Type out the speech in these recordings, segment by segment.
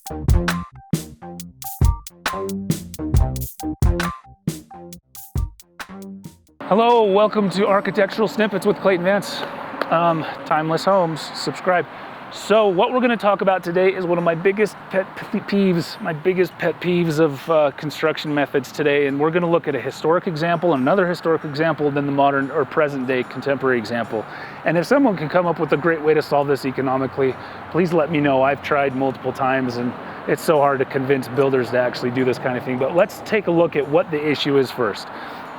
Hello, welcome to Architectural Snippets with Clayton Vance. Timeless homes, subscribe. So what we're going to talk about today is one of my biggest pet peeves of construction methods today, and we're going to look at a historic example, another historic example, then the modern or present day contemporary example. And if someone can come up with a great way to solve this economically, please let me know. I've tried multiple times and it's so hard to convince builders to actually do this kind of thing. But let's take a look at what the issue is first.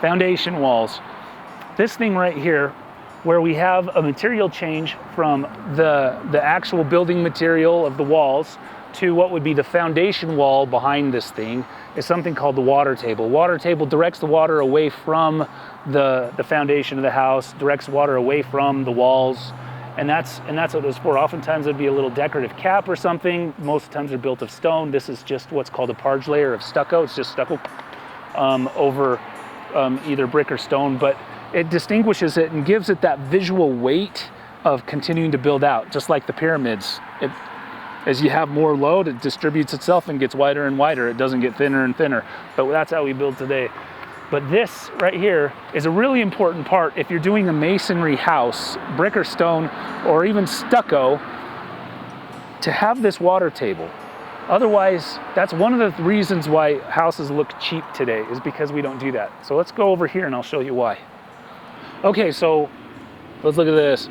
Foundation walls. This thing right here, where we have a material change from the actual building material of the walls to what would be the foundation wall behind this thing, is something called the water table. Water table directs the water away from the foundation of the house, directs water away from the walls, and that's what it was for. Oftentimes it'd be a little decorative cap or something. Most times they're built of stone. This is just what's called a parge layer of stucco. It's just stucco over either brick or stone, but it distinguishes it and gives it that visual weight of continuing to build out, just like the pyramids. As you have more load, it distributes itself and gets wider and wider. It doesn't get thinner and thinner, but that's how we build today. But this right here is a really important part if you're doing a masonry house, brick or stone, or even stucco, to have this water table. Otherwise, that's one of the reasons why houses look cheap today, is because we don't do that. So let's go over here and I'll show you why. Okay, so let's look at this.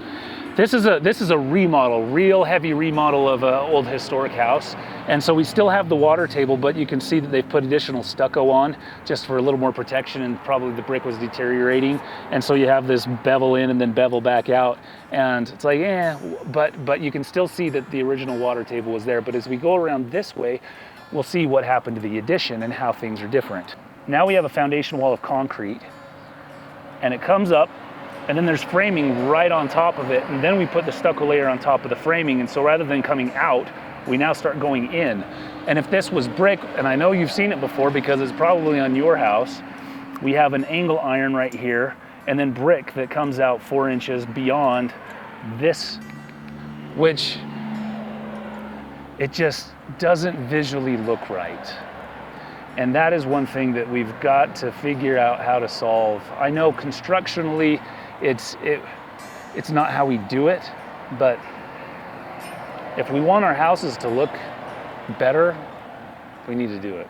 This is a remodel, real heavy remodel of an old historic house. And so we still have the water table, but you can see that they've put additional stucco on just for a little more protection, and probably the brick was deteriorating. And so you have this bevel in and then bevel back out. And it's like, but you can still see that the original water table was there. But as we go around this way, we'll see what happened to the addition and how things are different. Now we have a foundation wall of concrete, and it comes up, and then there's framing right on top of it, and then we put the stucco layer on top of the framing. And so rather than coming out, we now start going in. And if this was brick, and I know you've seen it before because it's probably on your house, we have an angle iron right here, and then brick that comes out 4 inches beyond this, which it just doesn't visually look right. And that is one thing that we've got to figure out how to solve. I know constructionally it's not how we do it, but if we want our houses to look better, we need to do it.